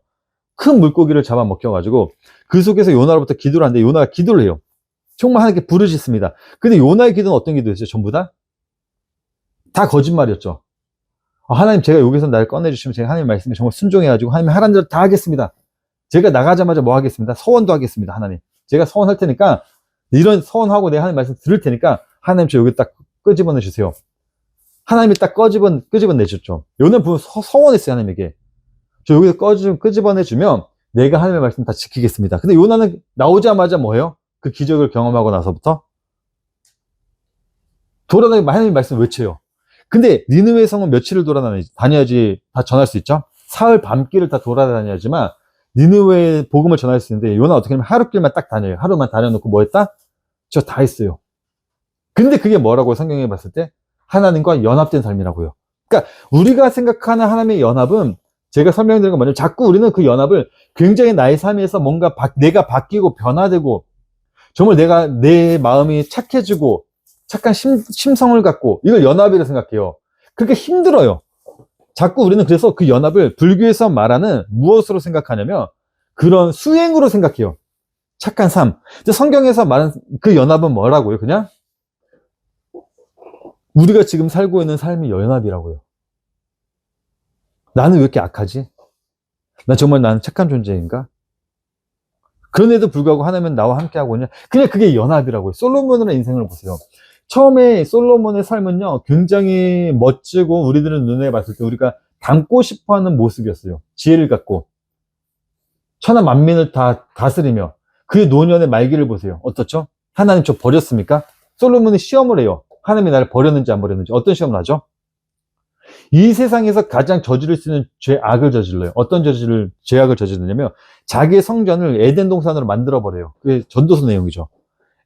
큰 물고기를 잡아먹혀가지고 그 속에서 요나로부터 기도를 하는데 요나가 기도를 해요. 정말 하나님께 부르짖습니다. 근데 요나의 기도는 어떤 기도였어요? 전부 다 거짓말이었죠. 하나님, 제가 여기서 날 꺼내주시면 제가 하나님 말씀에 정말 순종해가지고 하나님 하라는 대로 다 하겠습니다. 제가 나가자마자 뭐 하겠습니다. 서원도 하겠습니다. 하나님, 제가 서원할 테니까, 이런 서원하고 내가 하나님 말씀 들을 테니까 하나님 저 여기 딱 끄집어내 주세요. 하나님이 딱 끄집어내셨죠. 요나는 보면 서원했어요. 하나님에게 저 여기서 끄집어내주면 내가 하나님의 말씀 다 지키겠습니다. 근데 요나는 나오자마자 뭐예요? 그 기적을 경험하고 나서부터 돌아다니고 하나님의 말씀을 외쳐요. 근데 니느웨 성은 며칠을 다녀야지 다 전할 수 있죠? 사흘 밤길을 다 돌아다녀야지만 니느웨 복음을 전할 수 있는데 요나 어떻게 하면 하루길만 딱 다녀요. 하루만 다녀놓고 뭐 했다? 저 다 했어요. 근데 그게 뭐라고 성경에 봤을 때? 하나님과 연합된 삶이라고요. 그러니까 우리가 생각하는 하나님의 연합은 제가 설명드린 건 뭐냐면 자꾸 우리는 그 연합을 굉장히 나의 삶에서 뭔가 내가 바뀌고 변화되고 정말 내 마음이 착해지고 착한 심성을 갖고 이걸 연합이라고 생각해요. 그렇게 힘들어요. 자꾸 우리는 그래서 그 연합을 불교에서 말하는 무엇으로 생각하냐면 그런 수행으로 생각해요. 착한 삶. 근데 성경에서 말하는 그 연합은 뭐라고요? 그냥 우리가 지금 살고 있는 삶이 연합이라고요. 나는 왜 이렇게 악하지? 나는 착한 존재인가? 그런데도 불구하고 하나님은 나와 함께하고 있냐? 그냥 그게 연합이라고요. 솔로몬의 인생을 보세요. 처음에 솔로몬의 삶은요, 굉장히 멋지고 우리들은 눈에 봤을 때 우리가 닮고 싶어 하는 모습이었어요. 지혜를 갖고. 천하 만민을 다 다스리며 그의 노년의 말기를 보세요. 어떻죠? 하나님 저 버렸습니까? 솔로몬이 시험을 해요. 하나님이 나를 버렸는지 안 버렸는지. 어떤 시험을 하죠? 이 세상에서 가장 저지를 수 있는 죄악을 저질러요. 어떤 죄악을 저지르냐면 자기의 성전을 에덴 동산으로 만들어버려요. 그게 전도서 내용이죠.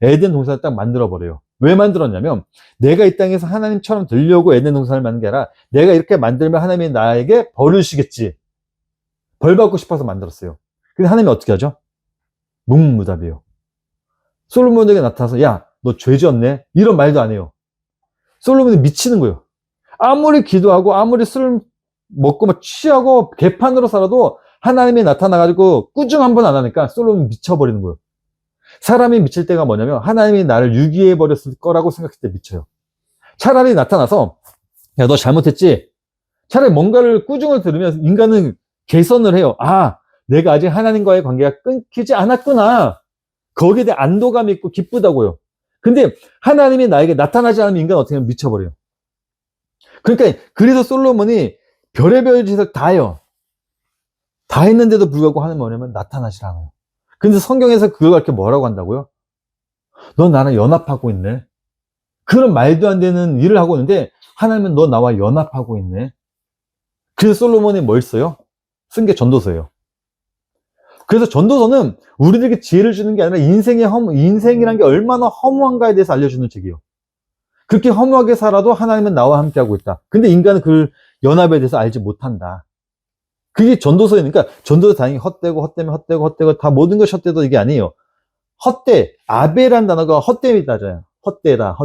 에덴 동산을 딱 만들어버려요. 왜 만들었냐면 내가 이 땅에서 하나님처럼 되려고 에덴 동산을 만든 게 아니라 내가 이렇게 만들면 하나님이 나에게 벌을 주시겠지. 벌 받고 싶어서 만들었어요. 근데 하나님이 어떻게 하죠? 묵묵무답이에요. 솔로몬에게 나타나서 야, 너 죄 지었네? 이런 말도 안 해요. 솔로몬이 미치는 거예요. 아무리 기도하고 아무리 술 먹고 막 취하고 개판으로 살아도 하나님이 나타나가지고 꾸중 한 번 안 하니까 솔로몬이 미쳐버리는 거예요. 사람이 미칠 때가 뭐냐면 하나님이 나를 유기해버렸을 거라고 생각할 때 미쳐요. 차라리 나타나서 야, 너 잘못했지? 차라리 뭔가를 꾸중을 들으면 인간은 개선을 해요. 아, 내가 아직 하나님과의 관계가 끊기지 않았구나. 거기에 대한 안도감이 있고 기쁘다고요. 근데 하나님이 나에게 나타나지 않으면 인간은 어떻게 하면 미쳐버려요. 그러니까 그래서 솔로몬이 별의별 짓을 다 해요. 다 했는데도 불구하고 하는 뭐냐면 나타나질 않아요. 근데 성경에서 그걸 이렇게 뭐라고 한다고요? 너 나랑 연합하고 있네. 그런 말도 안 되는 일을 하고 있는데 하나님은 너 나와 연합하고 있네. 그래서 솔로몬이 뭘 써요? 쓴 게 전도서예요. 그래서 전도서는 우리들에게 지혜를 주는 게 아니라 인생이란 게 얼마나 허무한가에 대해서 알려주는 책이에요. 그렇게 허무하게 살아도 하나님은 나와 함께하고 있다. 근데 인간은 그 연합에 대해서 알지 못한다. 그게 전도서니까 전도서 다행히 헛되고 다 모든 것이 헛되도 이게 아니에요. 헛되, 아벨이라는 단어가 헛됨이다잖아요. 헛되다,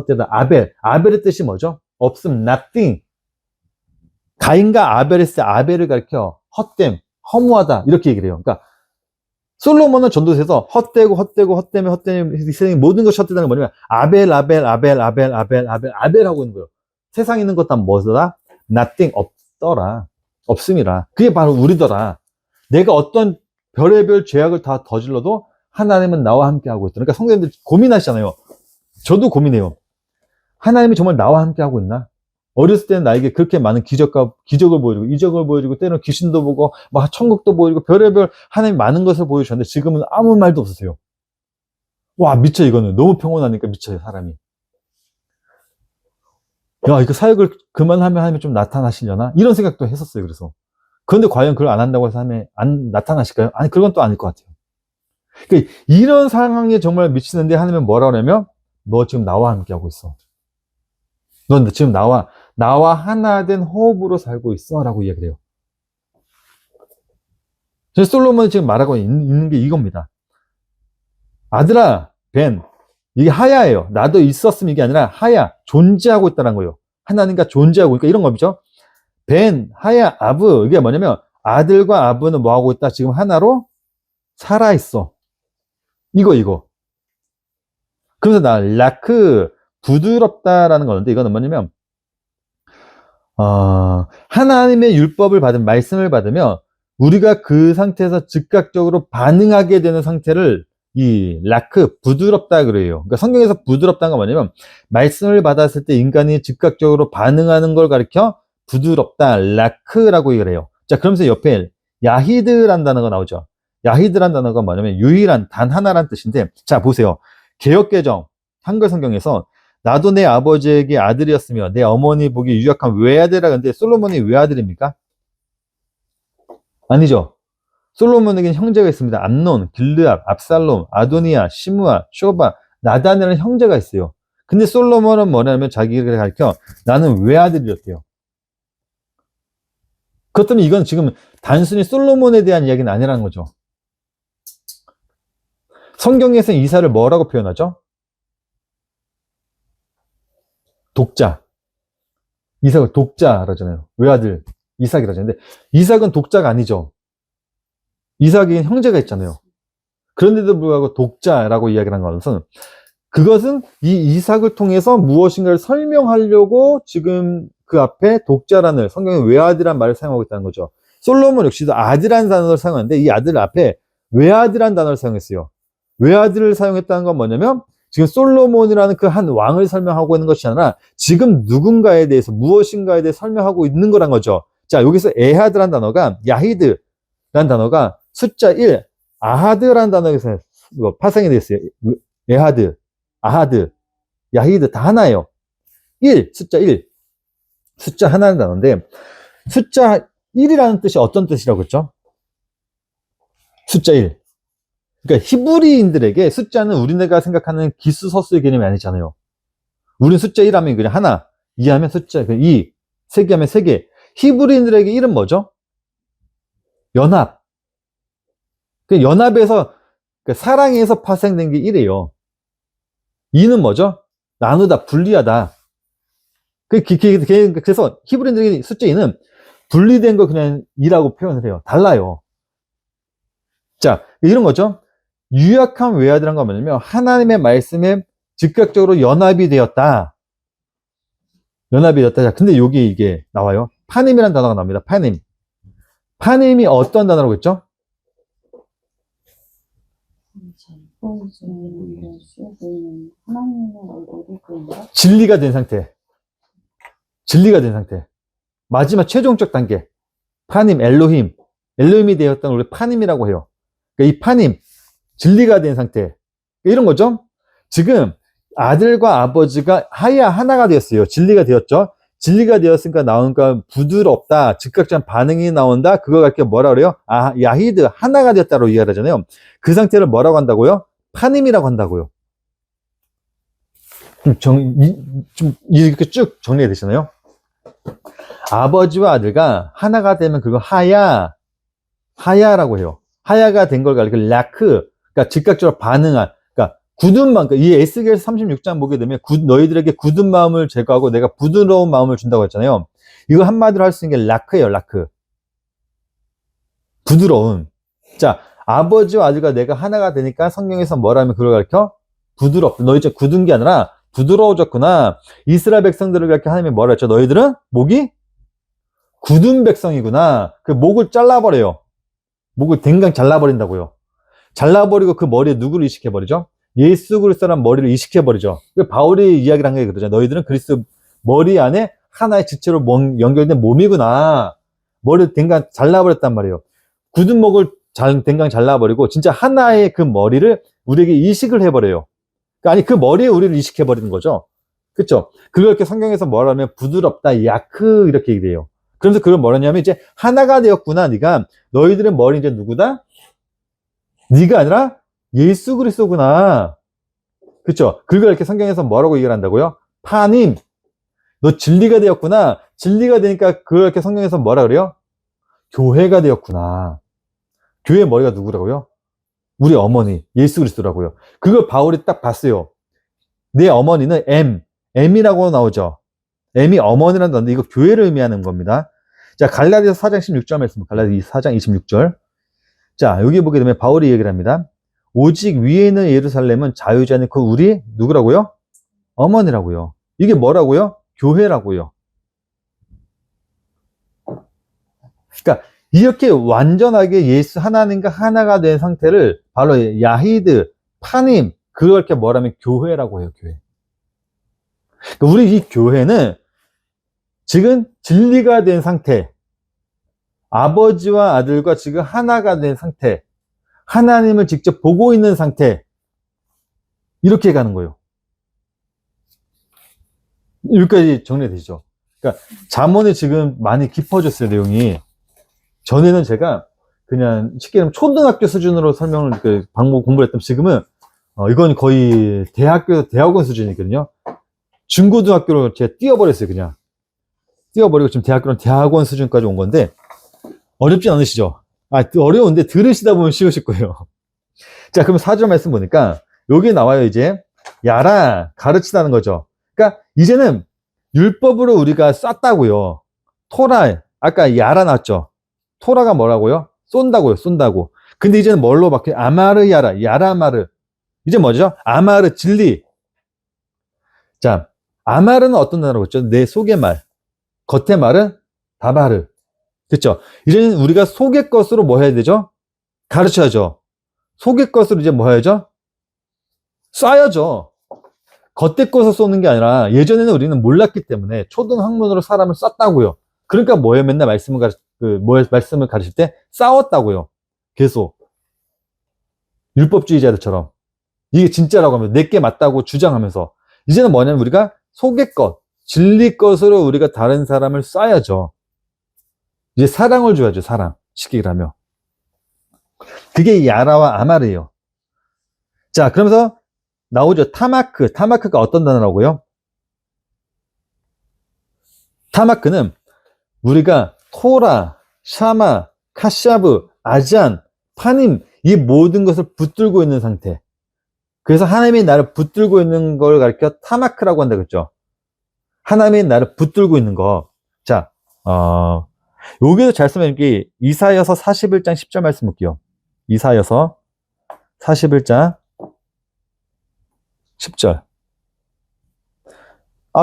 아벨의 뜻이 뭐죠? 없음, nothing. 가인과 아벨의 아벨을 가리켜 헛됨, 허무하다 이렇게 얘기를 해요. 그러니까 솔로몬은 전도서에서 헛되고 이 세상의 모든 것이 헛되다는 게 뭐냐면 아벨 하고 있는 거예요. 세상에 있는 것 다 뭐더라? nothing, 없더라. 없음이라. 그게 바로 우리더라. 내가 어떤 별의별 죄악을 다 저질러도 하나님은 나와 함께 하고 있다. 그러니까 성도님들 고민하시잖아요. 저도 고민해요. 하나님이 정말 나와 함께 하고 있나? 어렸을 때는 나에게 그렇게 많은 기적을 보여주고 이적을 보여주고 때로는 귀신도 보고 막 천국도 보여주고 별의별 하나님 많은 것을 보여주셨는데 지금은 아무 말도 없으세요. 와, 미쳐. 이거는 너무 평온하니까 미쳐요, 사람이. 야, 이거 사역을 그만하면 하나님이 좀 나타나시려나? 이런 생각도 했었어요. 그래서 그런데 과연 그걸 안 한다고 해서 하나님이 안 나타나실까요? 아니, 그건 또 아닐 것 같아요. 그러니까 이런 상황에 정말 미치는데 하나님은 뭐라 그러냐면 너 지금 나와 함께 하고 있어. 넌 지금 나와 하나 된 호흡으로 살고 있어 라고 이야기를 해요. 그래서 솔로몬이 지금 말하고 있는 게 이겁니다. 아들아, 벤, 이게 하야예요. 나도 있었음 이게 아니라 하야, 존재하고 있다는 거예요. 하나님과 존재하고, 그러니까 이런 겁이죠. 벤, 하야, 아브, 이게 뭐냐면 아들과 아버는 뭐 하고 있다? 지금 하나로 살아있어. 이거. 그래서 나 라크 부드럽다라는 거는데 이거는 뭐냐면 하나님의 율법을 받은 말씀을 받으면 우리가 그 상태에서 즉각적으로 반응하게 되는 상태를 이 라크 부드럽다 그래요. 그러니까 성경에서 부드럽다는 건 뭐냐면 말씀을 받았을 때 인간이 즉각적으로 반응하는 걸 가리켜 부드럽다 라크라고 얘기를 해요. 자, 그러면서 옆에 야히드란 단어가 나오죠. 야히드란 단어가 뭐냐면 유일한 단 하나란 뜻인데, 자 보세요. 개역개정 한글 성경에서 나도 내 아버지에게 아들이었으며 내 어머니 보기 유약한 외아들이라 근데 솔로몬이 외아들입니까? 아니죠. 솔로몬에게는 형제가 있습니다. 암논, 길르압, 압살롬, 아도니아, 시므아, 쇼바, 나단이라는 형제가 있어요. 근데 솔로몬은 뭐냐면 자기를 가르쳐 나는 외아들이었대요. 그렇 때문에 이건 지금 단순히 솔로몬에 대한 이야기는 아니라는 거죠. 성경에서 이삭을 뭐라고 표현하죠? 독자. 이삭을 독자라고 하잖아요. 외아들 이삭이라고 하는데 이삭은 독자가 아니죠. 이삭에겐 형제가 있잖아요. 그런데도 불구하고 독자라고 이야기를 한 것은 그것은 이 이삭을 통해서 무엇인가를 설명하려고 지금 그 앞에 독자라는 성경의 외아들이란 말을 사용하고 있다는 거죠. 솔로몬 역시도 아들이라는 단어를 사용하는데 이 아들 앞에 외아들이라는 단어를 사용했어요. 외아들을 사용했다는 건 뭐냐면 지금 솔로몬이라는 그 한 왕을 설명하고 있는 것이 아니라 지금 누군가에 대해서 무엇인가에 대해 설명하고 있는 거란 거죠. 자, 여기서 에하드란 단어가 야히드란 단어가 숫자 1, 아하드란 단어에서 파생이 됐어요. 에하드, 아하드, 야히드 다 하나예요. 1, 숫자 1. 숫자 하나는 단어인데 숫자 1이라는 뜻이 어떤 뜻이라고 했죠? 숫자 1. 그러니까 히브리인들에게 숫자는 우리네가 생각하는 기수서수의 개념이 아니잖아요. 우리는 숫자 1 하면 그냥 하나, 2 하면 숫자 2, 3개 하면 3개. 히브리인들에게 1은 뭐죠? 연합. 그 연합에서 사랑에서 파생된 게 1이에요. 2는 뭐죠? 나누다, 분리하다. 그래서 히브리인들에게 숫자 2는 분리된 거 그냥 2라고 표현을 해요. 달라요. 자, 이런 거죠. 유약한 외아들한 건 뭐냐면 하나님의 말씀에 즉각적으로 연합이 되었다. 연합이 되었다. 자, 근데 여기 이게 나와요. 파님이라는 단어가 나옵니다. 파님. 파님이 어떤 단어라고 했죠? 진리가 된 상태. 진리가 된 상태. 마지막 최종적 단계. 파님, 엘로힘. 엘로힘이 되었던 걸 우리 파님이라고 해요. 그러니까 이 파님, 진리가 된 상태. 이런 거죠. 지금 아들과 아버지가 하나가 되었어요. 진리가 되었죠. 진리가 되었으니까 나오니까 부드럽다, 즉각적 반응이 나온다. 그거 갖게 뭐라 그래요? 야히드, 하나가 되었다고 이야기하잖아요. 그 상태를 뭐라고 한다고요? 파님이라고 한다고요. 좀 이렇게 쭉 정리가 되시나요? 아버지와 아들과 하나가 되면 그거 하야라고 해요. 하야가 된 걸 가리켜 라크, 그러니까 즉각적으로 반응한, 그러니까 굳은 마음, 이 에스겔 36장 보게 되면 너희들에게 굳은 마음을 제거하고 내가 부드러운 마음을 준다고 했잖아요. 이거 한마디로 할 수 있는 게 라크예요, 라크. 부드러운. 자, 아버지와 아들과 내가 하나가 되니까 성경에서 뭐라면 그걸 가리켜? 부드럽다. 너희 이제 굳은 게 아니라 부드러워졌구나. 이스라엘 백성들을 가리켜 하나님이 뭐라 했죠? 너희들은 목이 굳은 백성이구나. 그 목을 잘라버려요. 목을 댕강 잘라버린다고요. 잘라버리고 그 머리에 누구를 이식해버리죠? 예수 그리스도란 머리를 이식해버리죠. 바울이 이야기를 한 게 그러죠. 너희들은 그리스도 머리 안에 하나의 지체로 연결된 몸이구나. 머리를 댕강 잘라버렸단 말이에요. 굳은 목을 댕강 잘라버리고 진짜 하나의 그 머리를 우리에게 이식을 해버려요. 아니 그 머리에 우리를 이식해버리는 거죠. 그쵸? 그걸 이렇게 성경에서 뭐라 하면 부드럽다, 야크 이렇게 얘기해요. 그래서 그걸 뭐라냐면 이제 하나가 되었구나. 네가 너희들의 머리 이제 누구다? 네가 아니라 예수 그리스도구나. 그쵸? 그걸 이렇게 성경에서 뭐라고 얘기를 한다고요? 파님, 너 진리가 되었구나. 진리가 되니까 그걸 이렇게 성경에서 뭐라 그래요? 교회가 되었구나. 교회 머리가 누구라고요? 우리 어머니, 예수 그리스도라고요. 그걸 바울이 딱 봤어요. 내 어머니는 M이라고 나오죠. M이 어머니라는 건데 이거 교회를 의미하는 겁니다. 자, 갈라디아서 4장 16절 말씀, 갈라디아서 4장 26절. 자, 여기 보게 되면 바울이 얘기를 합니다. 오직 위에 있는 예루살렘은 자유자니 그 우리 누구라고요? 어머니라고요. 이게 뭐라고요? 교회라고요. 그러니까 이렇게 완전하게 예수 하나님과 하나가 된 상태를 바로 야히드, 파님, 그렇게 뭐라면 교회라고 해요, 교회. 그러니까 우리 이 교회는 지금 진리가 된 상태, 아버지와 아들과 지금 하나가 된 상태, 하나님을 직접 보고 있는 상태, 이렇게 가는 거예요. 여기까지 정리되시죠? 그러니까 잠언이 지금 많이 깊어졌어요, 내용이. 전에는 제가 그냥 쉽게 말하면 초등학교 수준으로 설명을 방법 공부를 했다면 지금은 이건 거의 대학원 수준이거든요. 중고등학교로 제가 띄워버렸어요, 그냥. 띄워버리고 지금 대학원 수준까지 온 건데 어렵진 않으시죠? 어려운데 들으시다 보면 쉬우실 거예요. 자, 그럼 4절 말씀 보니까 여기 나와요, 이제. 야라, 가르치다는 거죠. 그러니까 이제는 율법으로 우리가 쐈다고요. 토라, 아까 야라 나왔죠. 토라가 뭐라고요? 쏜다고요, 쏜다고. 근데 이제는 뭘로 바뀌어요? 아마르 야라, 야라마르. 이제 뭐죠? 아마르, 진리. 자, 아마르는 어떤 단어로 했죠? 내 속의 말. 겉의 말은 다바르. 그렇죠? 이제는 우리가 속의 것으로 뭐 해야 되죠? 가르쳐야죠. 속의 것으로 이제 뭐 해야죠? 쏴야죠. 겉의 것을 쏘는 게 아니라 예전에는 우리는 몰랐기 때문에 초등학문으로 사람을 쐈다고요. 그러니까 뭐예요? 맨날 말씀을 가르칠 때 싸웠다고요. 계속. 율법주의자들처럼. 이게 진짜라고 하면 내게 맞다고 주장하면서. 이제는 뭐냐면 우리가 속의 것, 진리 것으로 우리가 다른 사람을 쏴야죠. 이제 사랑을 줘야죠, 사랑. 쉽게 얘기하면. 그게 야라와 아마르예요. 자, 그러면서 나오죠. 타마크. 타마크가 어떤 단어라고요? 타마크는 우리가 토라, 샤마, 카샤브, 아잔, 파님, 이 모든 것을 붙들고 있는 상태. 그래서 하나님이 나를 붙들고 있는 걸 가리켜 타마크라고 한다 그랬죠. 하나님이 나를 붙들고 있는 거. 자, 여기도 잘 쓰면 여기 이사야서 41장 10절 말씀 볼게요. 이사야서 41장 10절.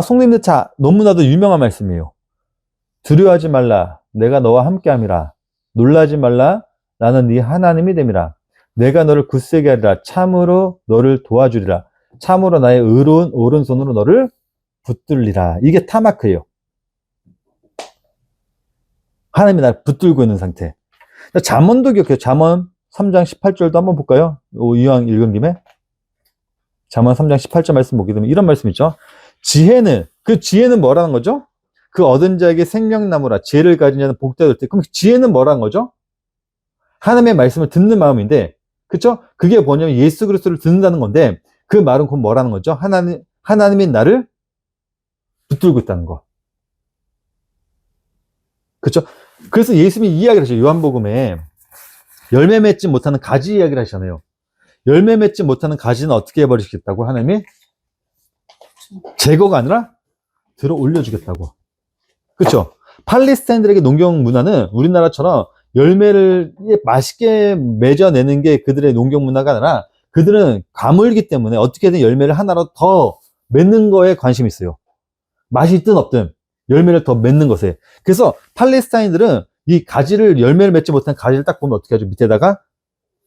성님들, 자, 너무나도 유명한 말씀이에요. 두려워하지 말라. 내가 너와 함께함이라. 놀라지 말라. 나는 네 하나님이 됨이라. 내가 너를 굳세게 하리라. 참으로 너를 도와주리라. 참으로 나의 의로운 오른손으로 너를 붙들리라. 이게 타마크예요. 하나님이 나를 붙들고 있는 상태. 잠언도 기억해요. 잠언 3장 18절도 한번 볼까요? 이왕 읽은 김에. 잠언 3장 18절 말씀 보게 되면 이런 말씀 있죠. 그 지혜는 뭐라는 거죠? 그 얻은 자에게 생명나무라. 지혜를 가진 자는 복되다 될 때. 그럼 지혜는 뭐라는 거죠? 하나님의 말씀을 듣는 마음인데, 그쵸? 그게 뭐냐면 예수 그리스도를 듣는다는 건데, 그 말은 곧 뭐라는 거죠? 하나님이 나를 붙들고 있다는 거. 그쵸? 그래서 예수님이 이야기를 하셔요. 요한복음에 열매 맺지 못하는 가지 이야기를 하시잖아요. 열매 맺지 못하는 가지는 어떻게 해버리시겠다고? 하나님이 제거가 아니라 들어 올려주겠다고. 그쵸? 팔레스타인들에게 농경 문화는 우리나라처럼 열매를 맛있게 맺어내는 게 그들의 농경 문화가 아니라 그들은 가물기 때문에 어떻게든 열매를 하나로 더 맺는 거에 관심이 있어요. 맛이 있든 없든 열매를 더 맺는 것에. 그래서 팔레스타인들은 이 가지를, 열매를 맺지 못한 가지를 딱 보면 어떻게 하죠? 밑에다가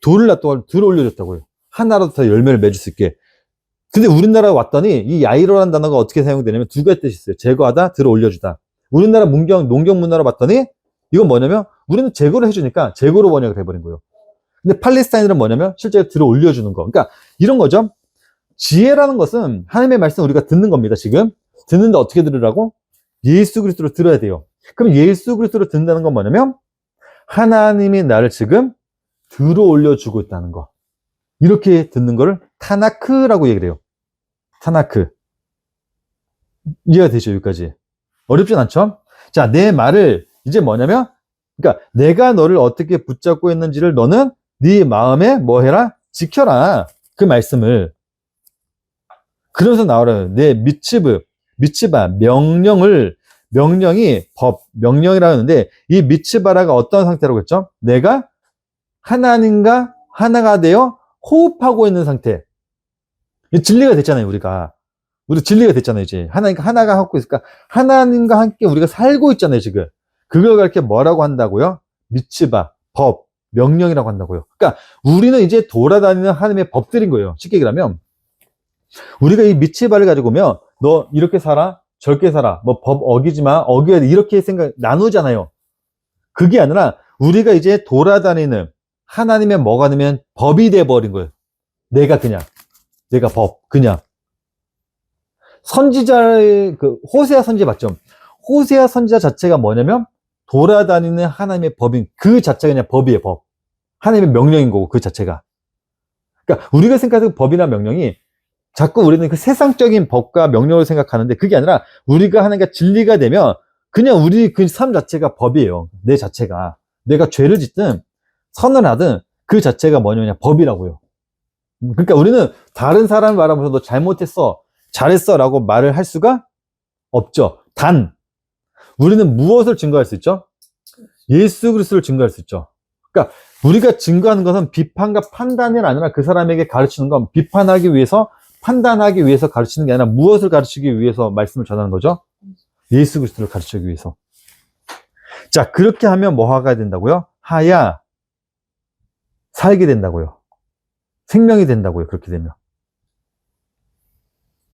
돌을 들어 올려줬다고요. 하나라도 더 열매를 맺을 수 있게. 근데 우리나라 왔더니 이 야이로라는 단어가 어떻게 사용되냐면 두 가지 뜻이 있어요. 제거하다, 들어 올려주다. 우리나라 농경 문화로 봤더니 이건 뭐냐면 우리는 제거를 해주니까 제거로 번역을 해버린 거예요. 근데 팔레스타인들은 뭐냐면 실제로 들어 올려주는 거. 그러니까 이런 거죠. 지혜라는 것은 하나님의 말씀 우리가 듣는 겁니다. 지금 듣는데 어떻게 들으라고? 예수 그리스도로 들어야 돼요. 그럼 예수 그리스도로 듣는다는 건 뭐냐면 하나님이 나를 지금 들어 올려주고 있다는 거. 이렇게 듣는 거를 타나크라고 얘기를 해요. 타나크. 이해가 되죠? 여기까지. 어렵진 않죠? 자, 내 말을 이제 뭐냐면, 그러니까 내가 너를 어떻게 붙잡고 있는지를 너는 네 마음에 뭐 해라? 지켜라. 그 말씀을. 그러면서 나오라. 내 미츠바, 명령을 명령이 법, 명령이라고 하는데 이 미츠바라가 어떤 상태라고 했죠? 내가 하나님과 하나가 되어 호흡하고 있는 상태. 진리가 됐잖아요, 우리가. 우리 진리가 됐잖아요, 이제. 하나가 하고 있으니까 하나님과 함께 우리가 살고 있잖아요, 지금. 그걸 이렇게 뭐라고 한다고요? 미츠바, 법, 명령이라고 한다고요. 그러니까 우리는 이제 돌아다니는 하나님의 법들인 거예요. 쉽게 얘기하면 우리가 이 미츠바를 가지고 오면 너 이렇게 살아, 저렇게 살아, 뭐 법 어기지 마, 어겨야 돼, 이렇게 생각 나누잖아요. 그게 아니라 우리가 이제 돌아다니는 하나님의 뭐가 되면 법이 돼버린 거예요. 내가 법, 그냥. 선지자의 호세아 선지자 맞죠? 호세아 선지자 자체가 뭐냐면 돌아다니는 하나님의 법인 그 자체가 그냥 법이에요, 법. 하나님의 명령인 거고 그 자체가. 그러니까 우리가 생각하는 법이나 명령이 자꾸 우리는 그 세상적인 법과 명령을 생각하는데 그게 아니라 우리가 하나님과 진리가 되면 그냥 우리 그 삶 자체가 법이에요. 내 자체가. 내가 죄를 짓든 선을 하든 그 자체가 뭐냐면 법이라고요. 그러니까 우리는 다른 사람을 바라보면서 너 잘못했어, 잘했어 라고 말을 할 수가 없죠. 단 우리는 무엇을 증거할 수 있죠? 예수 그리스도를 증거할 수 있죠. 그러니까 우리가 증거하는 것은 비판과 판단이 아니라 그 사람에게 가르치는 건 비판하기 위해서 판단하기 위해서 가르치는 게 아니라 무엇을 가르치기 위해서 말씀을 전하는 거죠? 예수 그리스도를 가르치기 위해서. 자, 그렇게 하면 뭐가 된다고요? 하야 살게 된다고요. 생명이 된다고요. 그렇게 되면.